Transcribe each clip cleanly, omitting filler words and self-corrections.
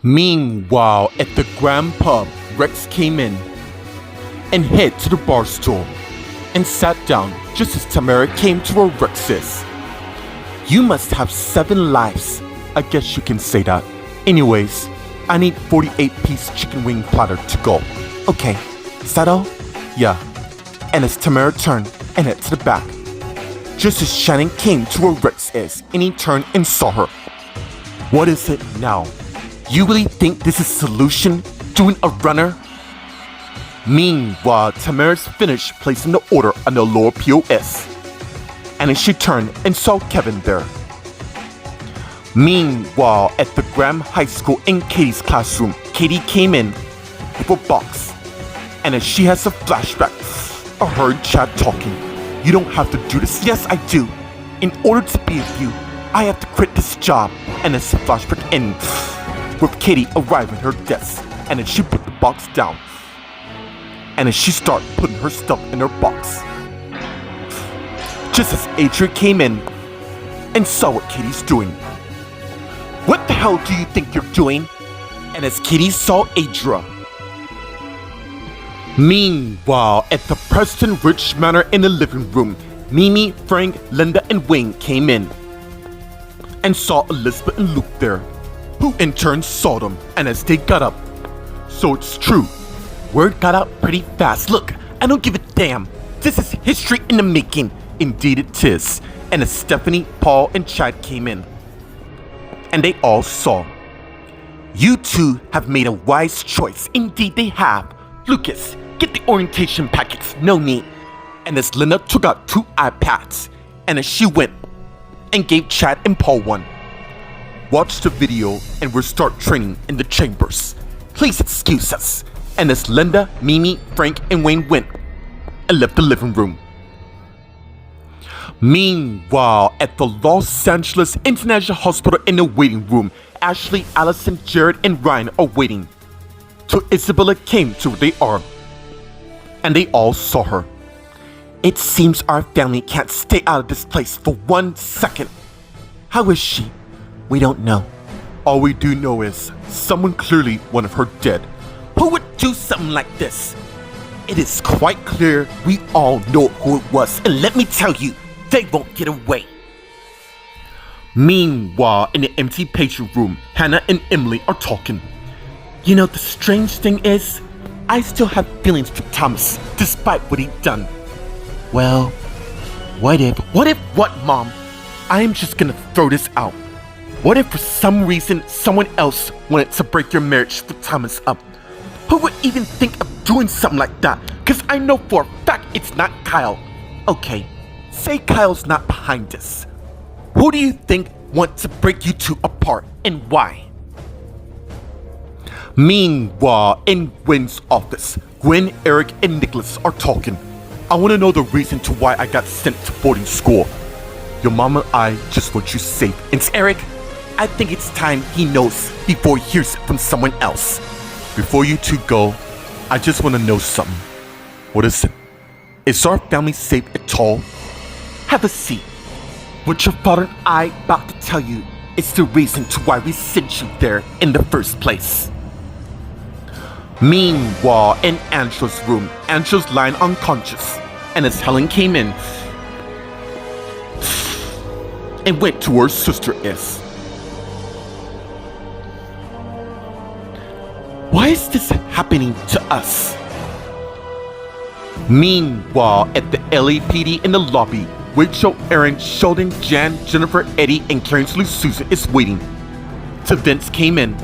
Meanwhile, at the Grand Pub, Rex came in and head to the bar stool and sat down just as Tamara came to where Rex is. You must have 7 lives. I guess you can say that. Anyways, I need 48-piece chicken wing platter to go. Okay, is that all? Yeah. And as Tamara turned and head to the back, just as Shannon came to where Rex is and he turned and saw her. What is it now? You really think this is solution? Doing a runner? Meanwhile, Tamara's finished placing the order on the lower POS. And as she turned and saw Kevin there. Meanwhile, at the Graham High School in Katie's classroom, Katie came in with a box. And as she has a flashback, I heard Chad talking. You don't have to do this. Yes, I do. In order to be with you, I have to quit this job. And as the flashback ends, with Katie arriving at her desk, and as she put the box down. And as she started putting her stuff in her box. Just as Adria came in and saw what Katie's doing. What the hell do you think you're doing? And as Katie saw Adria. Meanwhile, at the Preston Rich Manor in the living room, Mimi, Frank, Linda, and Wayne came in and saw Elizabeth and Luke there, who in turn saw them, and as they got up. So it's true. Word got out pretty fast. Look, I don't give a damn. This is history in the making. Indeed it is. And as Stephanie, Paul, and Chad came in, and they all saw. You two have made a wise choice. Indeed they have. Lucas, get the orientation packets. No need. And as Linda took out 2 iPads, and as she went and gave Chad and Paul one. Watch the video and we'll start training in the chambers. Please excuse us. And as Linda, Mimi, Frank, and Wayne went and left the living room. Meanwhile, at the Los Angeles International Hospital in the waiting room, Ashley, Allison, Jared, and Ryan are waiting till Isabella came to where they are. And they all saw her. It seems our family can't stay out of this place for 1 second. How is she? We don't know. All we do know is someone clearly wanted her dead. Who would do something like this? It is quite clear we all know who it was, and let me tell you, they won't get away. Meanwhile, in the empty patient room, Hannah and Emily are talking. You know, the strange thing is, I still have feelings for Thomas, despite what he'd done. Well, what if what, Mom? I am just gonna throw this out. What if for some reason someone else wanted to break your marriage with Thomas up? Who would even think of doing something like that? Cause I know for a fact it's not Kyle. Okay, say Kyle's not behind this. Who do you think wants to break you two apart and why? Meanwhile, in Gwen's office, Gwen, Eric, and Nicholas are talking. I want to know the reason to why I got sent to boarding school. Your mom and I just want you safe. And Eric, I think it's time he knows before he hears it from someone else. Before you two go, I just want to know something. What is it? Is our family safe at all? Have a seat. What your father and I about to tell you is the reason to why we sent you there in the first place. Meanwhile, in Angela's room, Angela's lying unconscious, and as Helen came in and went to where her sister is. Why is this happening to us? Meanwhile, at the LAPD in the lobby, Rachel, Aaron, Sheldon, Jan, Jennifer, Eddie, and Karen's Lou Susan is waiting. So Vince came in,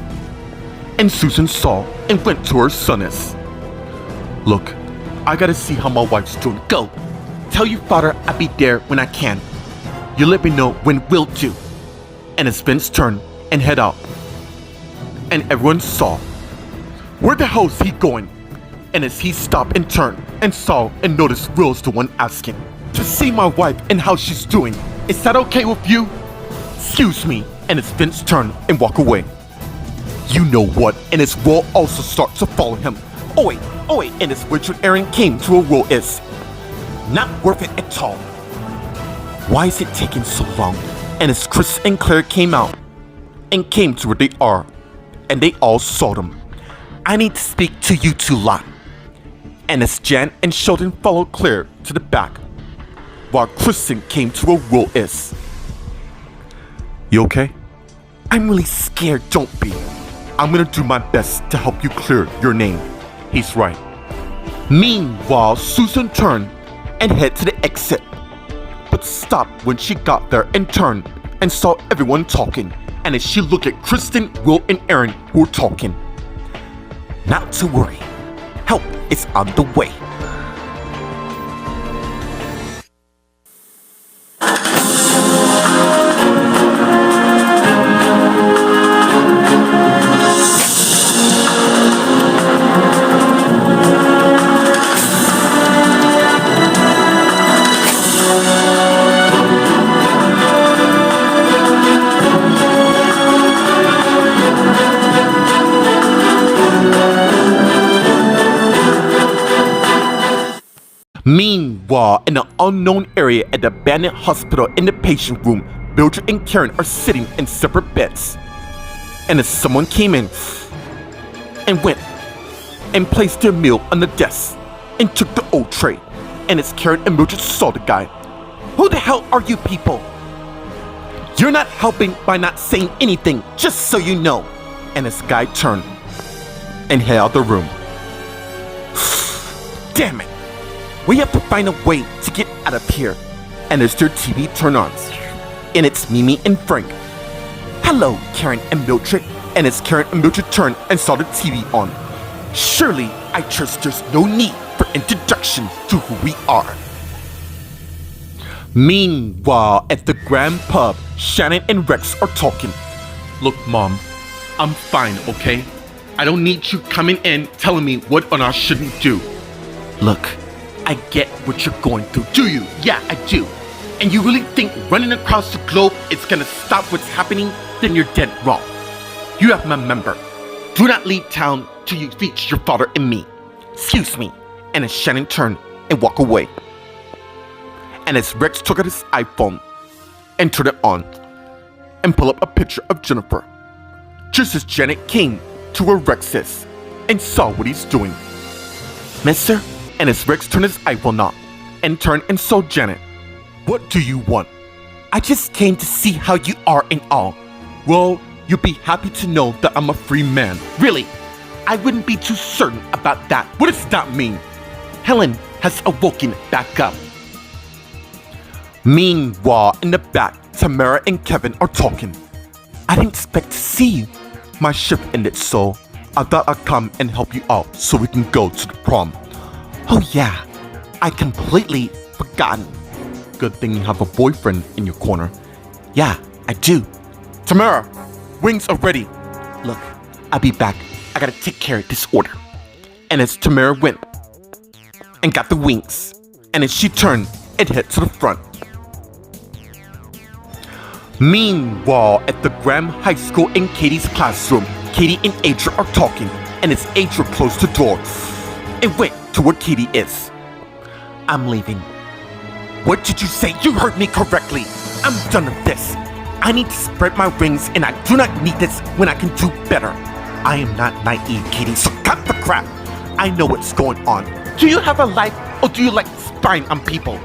and Susan saw and went to her son is. Look, I gotta see how my wife's doing. Go! Tell your father I'll be there when I can. You let me know when we'll do. And as Vince turned and head out, and everyone saw, where the hell is he going? And as he stopped and turned and saw and noticed Will's the one asking to see my wife and how she's doing. Is that okay with you? Excuse me. And as Vince turned and walked away. You know what? And as Will also starts to follow him. Oh wait, and as Richard Aaron came to where Will is. Not worth it at all. Why is it taking so long? And as Chris and Claire came out and came to where they are, and they all saw them. I need to speak to you two lot. And as Jan and Sheldon followed Claire to the back, while Kristen came to where Will is. You okay? I'm really scared, don't be. I'm gonna do my best to help you clear your name. He's right. Meanwhile, Susan turned and headed to the exit, but stopped when she got there and turned and saw everyone talking. And as she looked at Kristen, Will, and Aaron who were talking. Not to worry. Help is on the way. Meanwhile, in an unknown area at the abandoned hospital in the patient room, Mildred and Karen are sitting in separate beds. And as someone came in and went and placed their meal on the desk and took the old tray. And as Karen and Mildred saw the guy, "Who the hell are you people? You're not helping by not saying anything, just so you know." And this guy turned and headed out of the room. Damn it. We have to find a way to get out of here. And as their TV turned on, and it's Mimi and Frank. "Hello, Karen and Mildred." And as Karen and Mildred turned and saw the TV on, "Surely, I trust there's no need for introduction to who we are." Meanwhile, at the Grand Pub, Shannon and Rex are talking. "Look, Mom, I'm fine, okay? I don't need you coming in telling me what I shouldn't do. Look, I get what you're going through, do you? Yeah, I do. And you really think running across the globe is gonna stop what's happening? Then you're dead wrong. You have my number. Do not leave town till you reach your father and me. Excuse me." And as Shannon turned and walked away. And as Rex took out his iPhone and turned it on and pulled up a picture of Jennifer, just as Janet came to where Rex is and saw what he's doing. "Mister?" And as Rex turned his iPhone on and turned and saw Janet, "What do you want?" "I just came to see how you are and all." "Well, you'll be happy to know that I'm a free man." "Really? I wouldn't be too certain about that. What does that mean?" "Helen has awoken back up." Meanwhile, in the back, Tamara and Kevin are talking. "I didn't expect to see you. My shift ended, so I thought I'd come and help you out so we can go to the prom." "Oh yeah, I completely forgotten." "Good thing you have a boyfriend in your corner." "Yeah, I do." "Tamara, wings are ready." "Look, I'll be back. I gotta take care of this order." And as Tamara went and got the wings, and as she turned and headed to the front. Meanwhile, at the Graham High School in Katie's classroom, Katie and Adria are talking, and as Adria closed the door, it went to where Katie is. "I'm leaving." "What did you say? You heard me correctly. I'm done with this. I need to spread my wings, and I do not need this when I can do better. I am not naive, Katie, so cut the crap. I know what's going on. Do you have a life, or do you like spying on people?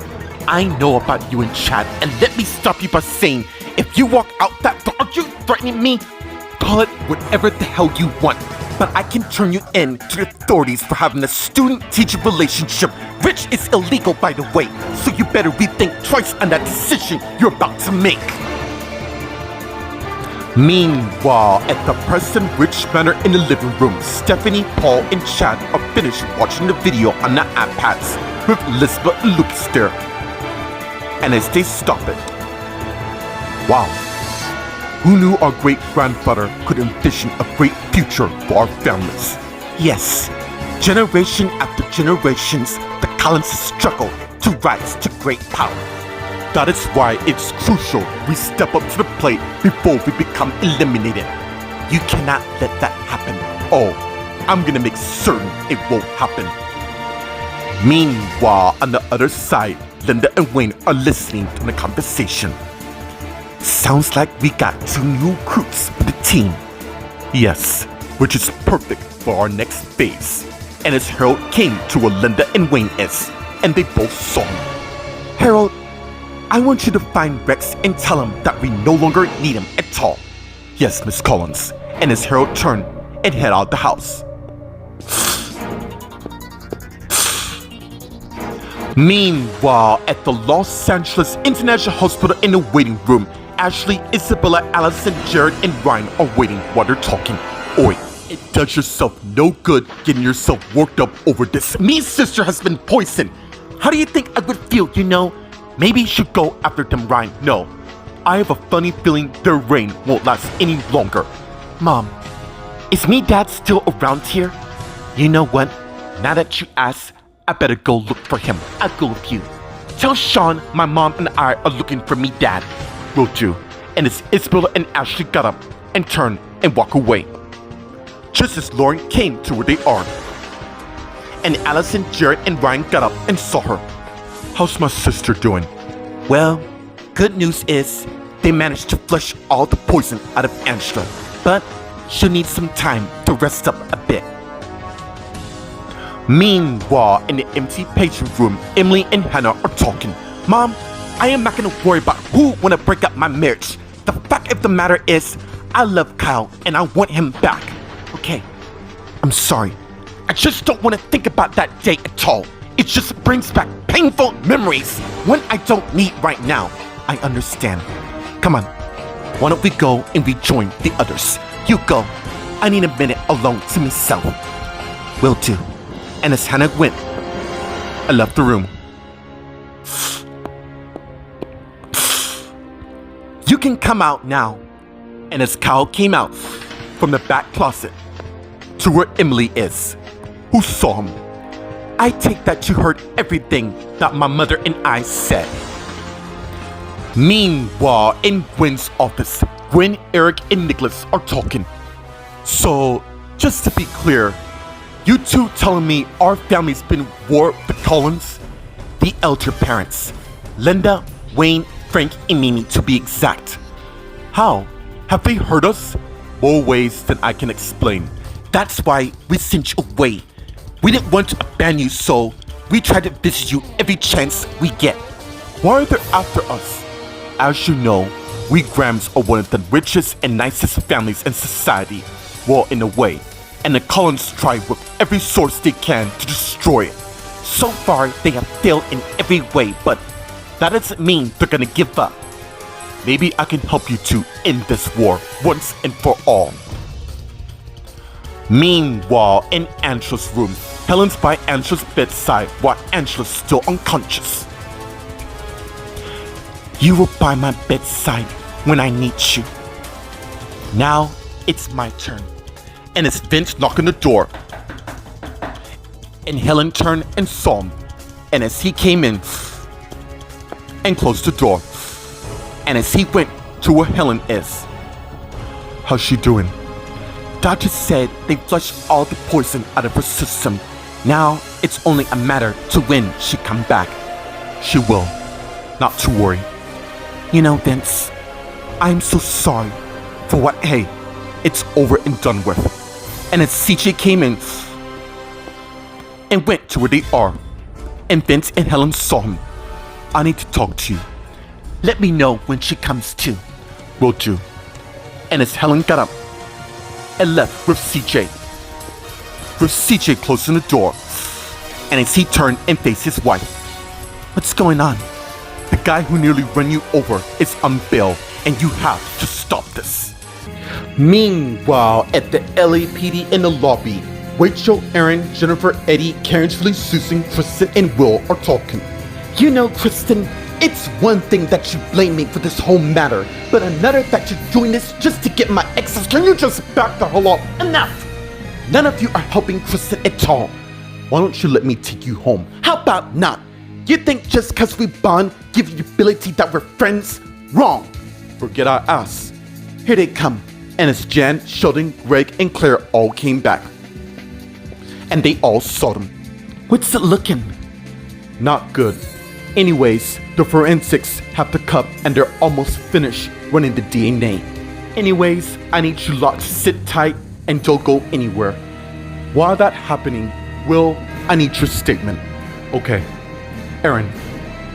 I know about you and Chad, and let me stop you by saying, if you walk out that door, are you threatening me? Call it whatever the hell you want, but I can turn you in to the authorities for having a student-teacher relationship, which is illegal, by the way, so you better rethink twice on that decision you're about to make." Meanwhile, at the Preston Ridge Manor in the living room, Stephanie, Paul, and Chad are finished watching the video on their iPads with Elizabeth and Lucas there. And as they stop it, wow, who knew our great-grandfather could envision a great future for our families? Yes, generation after generations, the Collinses struggle to rise to great power. That is why it's crucial we step up to the plate before we become eliminated. You cannot let that happen. Oh, I'm gonna make certain it won't happen. Meanwhile, on the other side, Linda and Wayne are listening to the conversation. "Sounds like we got 2 new recruits for the team." "Yes, which is perfect for our next phase. And as Harold came to where Linda and Wayne is, and they both saw him. Harold, I want you to find Rex and tell him that we no longer need him at all. Yes, Miss Collins. And as Harold turned and head out the house. Meanwhile, at the Los Angeles International Hospital in the waiting room, Ashley, Isabella, Allison, Jared, and Ryan are waiting while they're talking. Oi, it does yourself no good getting yourself worked up over this. Me's sister has been poisoned. How do you think I would feel, you know? Maybe you should go after them, Ryan. No, I have a funny feeling their reign won't last any longer. Mom, is me dad still around here? You know what? Now that you ask, I better go look for him. I'll go with you. Tell Sean my mom and I are looking for me dad. Will do. And as Isabella and Ashley got up and turned and walked away. Just as Lauren came to where they are. And Allison, Jared, and Ryan got up and saw her. How's my sister doing? Well, good news is they managed to flush all the poison out of Angela. But she'll need some time to rest up a bit. Meanwhile, in the empty patient room, Emily and Hannah are talking. Mom, I am not gonna worry about who wanna break up my marriage. The fact of the matter is, I love Kyle and I want him back. Okay, I'm sorry. I just don't want to think about that day at all. It just brings back painful memories, one I don't need right now. I understand. Come on, why don't we go and rejoin the others? You go. I need a minute alone to myself. Will do. And as Hannah went, I left the room. You can come out now. And as Kyle came out from the back closet to where Emily is, who saw him, I take that you heard everything that my mother and I said. Meanwhile, in Gwen's office, Gwen, Eric, and Nicholas are talking. So, just to be clear, you two telling me our family's been war with the Collins? The elder parents, Linda, Wayne, Frank, and Mimi to be exact. How? Have they hurt us? More ways than I can explain. That's why we sent you away. We didn't want to abandon you, so we tried to visit you every chance we get. Why are they after us? As you know, we Grahams are one of the richest and nicest families in society. Well, in a way. And the Collins try with every source they can to destroy it. So far, they have failed in every way, but that doesn't mean they're gonna give up. Maybe I can help you two end this war once and for all. Meanwhile, in Angela's room, Helen's by Angela's bedside while Angela's still unconscious. You were by my bedside when I need you. Now, it's my turn. And as Vince knocked on the door, and Helen turned and saw him, and as he came in and closed the door, and as he went to where Helen is. How's she doing? Doctor said they flushed all the poison out of her system. Now it's only a matter to when she come back. She will, not to worry. You know, Vince, I'm so sorry for what. Hey, it's over and done with. And as CJ came in and went to where they are, and Vince and Helen saw him. I need to talk to you. Let me know when she comes to. Will do. And as Helen got up and left with CJ closing the door, and as he turned and faced his wife. What's going on? The guy who nearly ran you over is on bail, and you have to stop this. Meanwhile, at the LAPD in the lobby, Rachel, Aaron, Jennifer, Eddie, Karen, Julie, Susan, Kristen, and Will are talking. You know, Kristen, it's one thing that you blame me for this whole matter, but another that you're doing this just to get my exes. Can you just back the hell up? Enough! None of you are helping Kristen at all. Why don't you let me take you home? How about not? You think just because we bond, give you the ability that we're friends? Wrong. Forget our ass. Here they come. And as Jan, Sheldon, Greg, and Claire all came back. And they all saw them. What's it looking? Not good. Anyways, the forensics have the cup and they're almost finished running the DNA. Anyways, I need you lot to sit tight and don't go anywhere. While that's happening, Will, I need your statement. Okay. Aaron,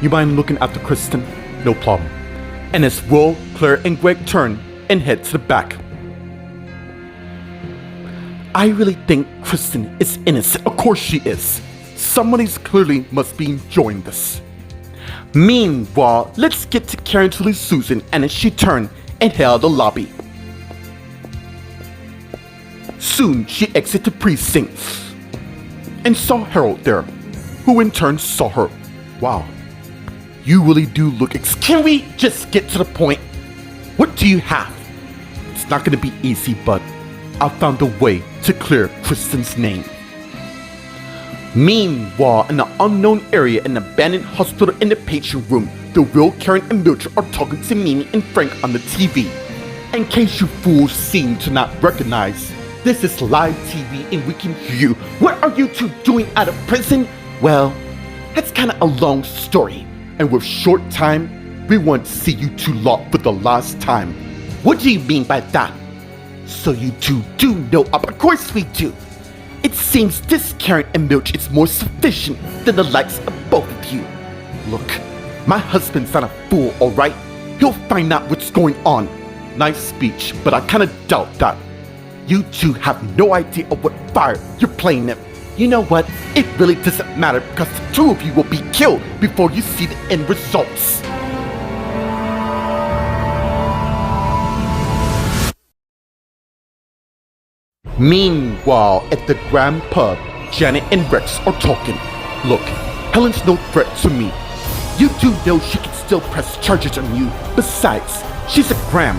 you mind looking after Kristen? No problem. And as Will, Claire, and Greg turn and head to the back. I really think Kristen is innocent. Of course she is. Somebody's clearly must be enjoying this. Meanwhile, let's get to Karen to lose Susan, and as she turned and head out of the lobby. Soon she exited the precinct and saw Harold there, who in turn saw her. Wow, you really do look Can we just get to the point? What do you have? It's not gonna be easy, but I found a way to clear Kristen's name. Meanwhile, in an unknown area in an abandoned hospital in the patient room, the Will, Karen, and Mildred are talking to Mimi and Frank on the TV. In case you fools seem to not recognize, this is live TV and we can hear you. What are you two doing out of prison? Well, that's kinda a long story, and with short time, we want to see you two locked for the last time. What do you mean by that? So you two do know up? Of course we do. It seems this Karen and Mildred is more sufficient than the likes of both of you. Look, my husband's not a fool, alright? He'll find out what's going on. Nice speech, but I kinda doubt that. You two have no idea of what fire you're playing in. You know what? It really doesn't matter because the two of you will be killed before you see the end results. Meanwhile, at the Grand Pub, Janet and Rex are talking. Look, Helen's no threat to me. You do know she can still press charges on you. Besides, she's a Graham,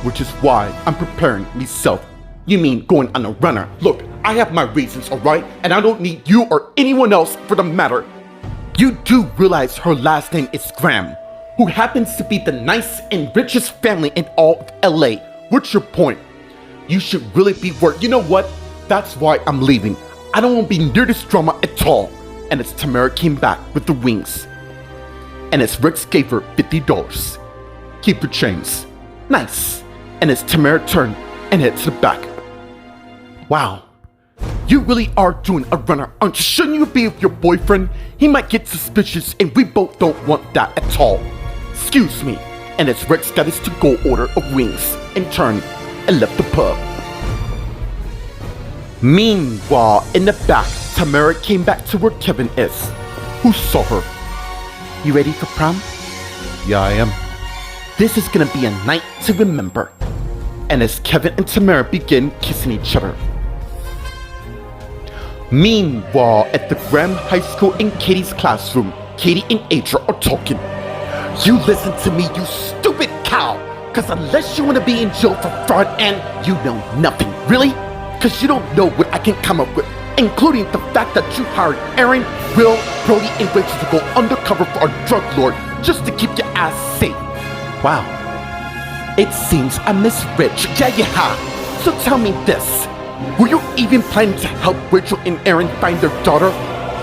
which is why I'm preparing myself. You mean going on a runner? Look, I have my reasons, alright? And I don't need you or anyone else for the matter. You do realize her last name is Graham, who happens to be the nice and richest family in all of LA. What's your point? You should really be worried. You know what? That's why I'm leaving. I don't want to be near this drama at all. And as Tamara came back with the wings, and as Rex gave her $50. Keep your chains. Nice. And as Tamara turned and headed to the back. Wow. You really are doing a runner, aren't you? Shouldn't you be with your boyfriend? He might get suspicious and we both don't want that at all. Excuse me. And as Rex got his to-go order of wings and turned and left the pub. Meanwhile, in the back, Tamara came back to where Kevin is, who saw her. You ready for prom? Yeah, I am. This is gonna be a night to remember. And as Kevin and Tamara begin kissing each other. Meanwhile, at the Graham High School in Katie's classroom, Katie and Adria are talking. You listen to me, you stupid cow! Cause unless you wanna be in jail for fraud and you know nothing, really? Cause you don't know what I can come up with, including the fact that you hired Aaron, Will, Brody, and Rachel to go undercover for a drug lord just to keep your ass safe. Wow. It seems I misread you. Yeah, you have. So tell me this. Were you even planning to help Rachel and Aaron find their daughter?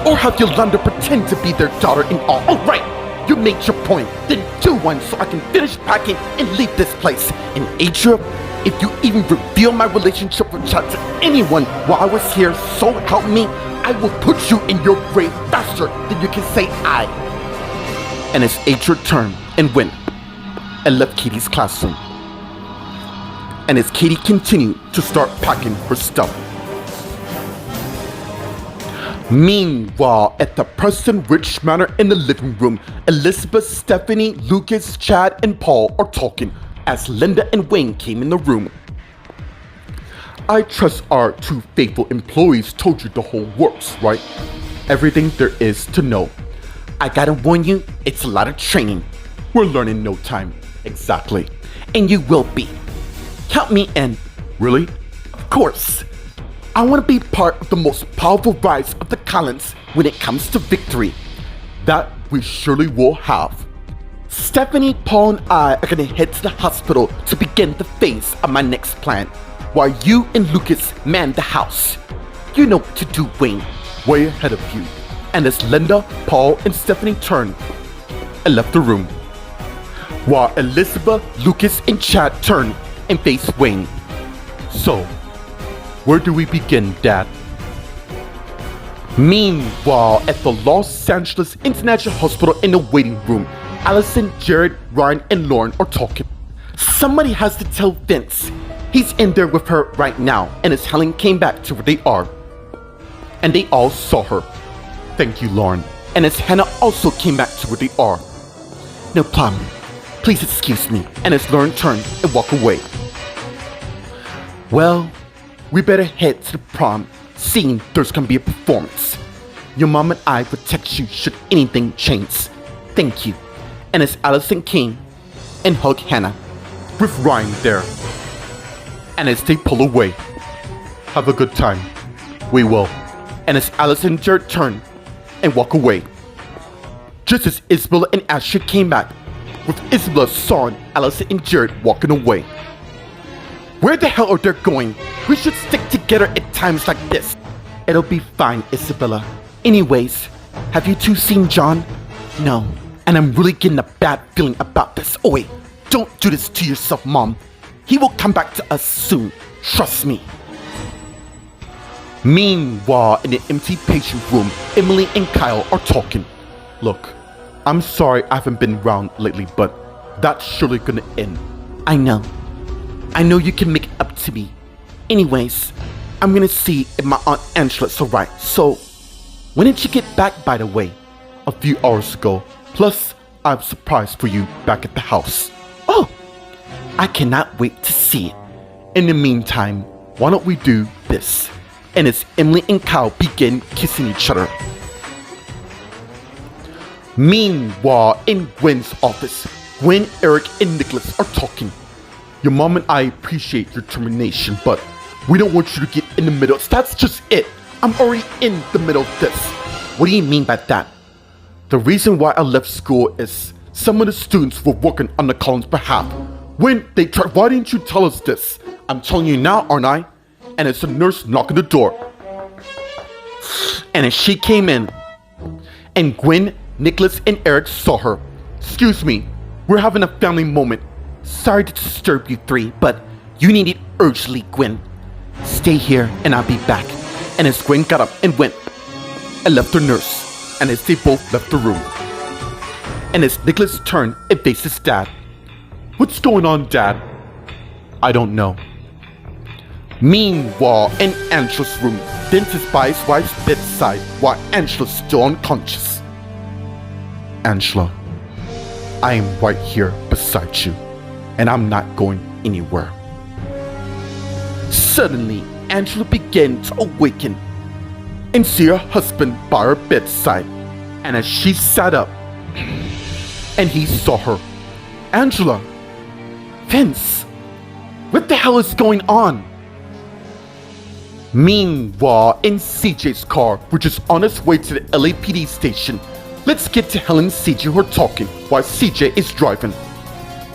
Or have Yolanda pretend to be their daughter-in-law? Oh, right. You made your point. Then do one so I can finish packing and leave this place. And Adria, if you even reveal my relationship with Chad to anyone while I was here, so help me, I will put you in your grave faster than you can say I. And as Adria turned and went and left Katie's classroom. And as Katie continued to start packing her stuff. Meanwhile, at the Preston Rich Manor in the living room, Elizabeth, Stephanie, Lucas, Chad, and Paul are talking as Linda and Wayne came in the room. I trust our two faithful employees told you the whole works, right? Everything there is to know. I gotta warn you, it's a lot of training. We're learning no time. Exactly. And you will be. Count me in. Really? Of course. I want to be part of the most powerful rise of the Collins when it comes to victory. That we surely will have. Stephanie, Paul, and I are going to head to the hospital to begin the phase of my next plan, while you and Lucas man the house. You know what to do, Wayne. Way ahead of you. And as Linda, Paul, and Stephanie turned and left the room, while Elizabeth, Lucas, and Chad turned and faced Wayne. So, Where do we begin, Dad? Meanwhile, at the Los Angeles International Hospital in the waiting room, Allison, Jared, Ryan, and Lauren are talking. Somebody has to tell Vince. He's in there with her right now, and as Helen came back to where they are, and they all saw her. Thank you, Lauren. And as Hannah also came back to where they are. No problem. Please excuse me. And as Lauren turned and walked away. Well, we better head to the prom, seeing there's gonna be a performance. Your mom and I will text you should anything change. Thank you. And as Allison came and hugged Hannah, with Ryan there. And as they pull away, have a good time. We will. And as Allison and Jared turned and walk away, just as Isabella and Asher came back, with Isabella saw Allison and Jared walking away. Where the hell are they going? We should stick together at times like this. It'll be fine, Isabella. Anyways, have you two seen John? No. And I'm really getting a bad feeling about this. Oh wait, don't do this to yourself, Mom. He will come back to us soon. Trust me. Meanwhile, in the empty patient room, Emily and Kyle are talking. Look, I'm sorry I haven't been around lately, but that's surely gonna end. I know. I know you can make it up to me. Anyways, I'm gonna see if my Aunt Angela's alright. So, when did she get back, by the way? A few hours ago. Plus, I have a surprise for you back at the house. Oh, I cannot wait to see it. In the meantime, why don't we do this? And as Emily and Kyle begin kissing each other. Meanwhile, in Gwen's office, Gwen, Eric, and Nicholas are talking. Your mom and I appreciate your determination, but we don't want you to get in the middle. That's just it. I'm already in the middle of this. What do you mean by that? The reason why I left school is some of the students were working on the Collins' behalf. When they tried, why didn't you tell us this? I'm telling you now, aren't I? And it's a nurse knocking the door. And as she came in, and Gwen, Nicholas, and Eric saw her. Excuse me, we're having a family moment. Sorry to disturb you three, but you need it urgently, Gwen. Stay here and I'll be back. And as Gwen got up and went and left her nurse, and as they both left the room, and as Nicholas turned and faced his dad. What's going on, Dad? I don't know. Meanwhile, in Angela's room, Vince is by his wife's bedside while Angela's still unconscious. Angela, I am right here beside you, and I'm not going anywhere. Suddenly, Angela began to awaken and see her husband by her bedside, and as she sat up, and he saw her. Angela! Vince! What the hell is going on? Meanwhile, in CJ's car, which is on its way to the LAPD station, let's get to Helen and CJ who are talking while CJ is driving.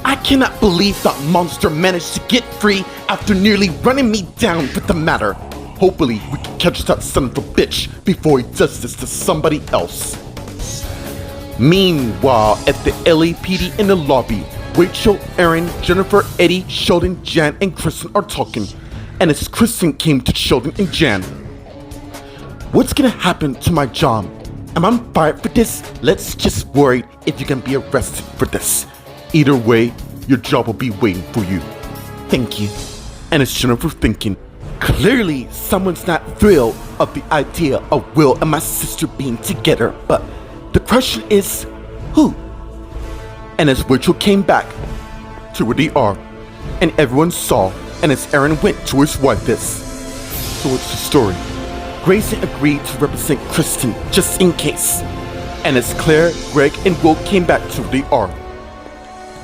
I cannot believe that monster managed to get free after nearly running me down with the matter. Hopefully, we can catch that son of a bitch before he does this to somebody else. Meanwhile, at the LAPD in the lobby, Rachel, Aaron, Jennifer, Eddie, Sheldon, Jan, and Kristen are talking. And as Kristen came to Sheldon and Jan, what's gonna happen to my job? Am I fired for this? Let's just worry if you can be arrested for this. Either way, your job will be waiting for you. Thank you. And as Jennifer thinking, clearly someone's not thrilled of the idea of Will and my sister being together, but the question is, who? And as Rachel came back to where they are, and everyone saw, and as Aaron went to his wife this. So what's the story? Grayson agreed to represent Kristen just in case. And as Claire, Greg, and Will came back to where they are,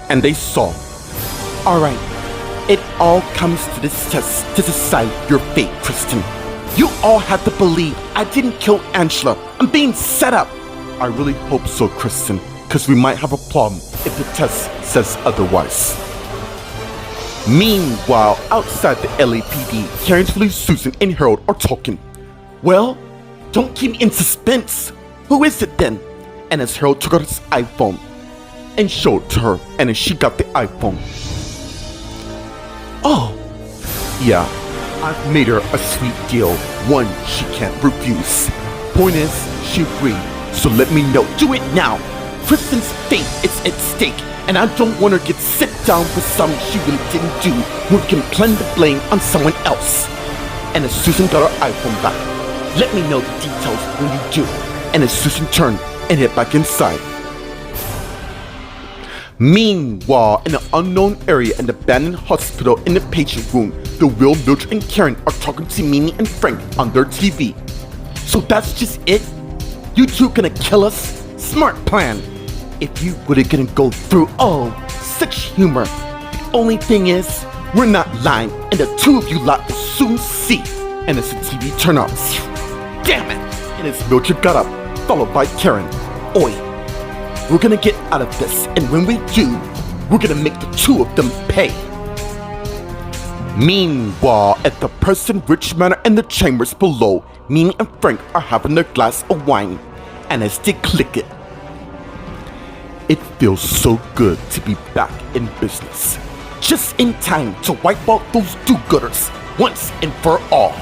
and they saw. Alright, it all comes to this test to decide your fate, Kristen. You all have to believe I didn't kill Angela. I'm being set up. I really hope so, Kristen, because we might have a problem if the test says otherwise. Meanwhile, outside the LAPD, Karen, Susan, and Harold are talking. Well, don't keep me in suspense. Who is it then? And as Harold took out his iPhone and showed it to her, and as she got the iPhone. Oh, yeah, I've made her a sweet deal, one she can't refuse. Point is, she agreed, so let me know. Do it now. Kristen's fate is at stake, and I don't want her to get sit down for something she really didn't do when we can plan the blame on someone else. And as Susan got her iPhone back, let me know the details when you do. And as Susan turned and head back inside. Meanwhile, in an unknown area in the abandoned hospital in the patient room, the Will, Mildred, and Karen are talking to Mimi and Frank on their TV. So that's just it? You two gonna kill us? Smart plan. If you really gonna go through, such humor. The only thing is, we're not lying, and the two of you lot will soon see. And as the TV turned off, damn it! And as Mildred got up, followed by Karen, oi, we're gonna get out of this, and when we do, we're gonna make the two of them pay. Meanwhile, at the Preston Ridge Manor in the chambers below, Mimi and Frank are having their glass of wine, and as they click it, it feels so good to be back in business. Just in time to wipe out those do-gooders once and for all.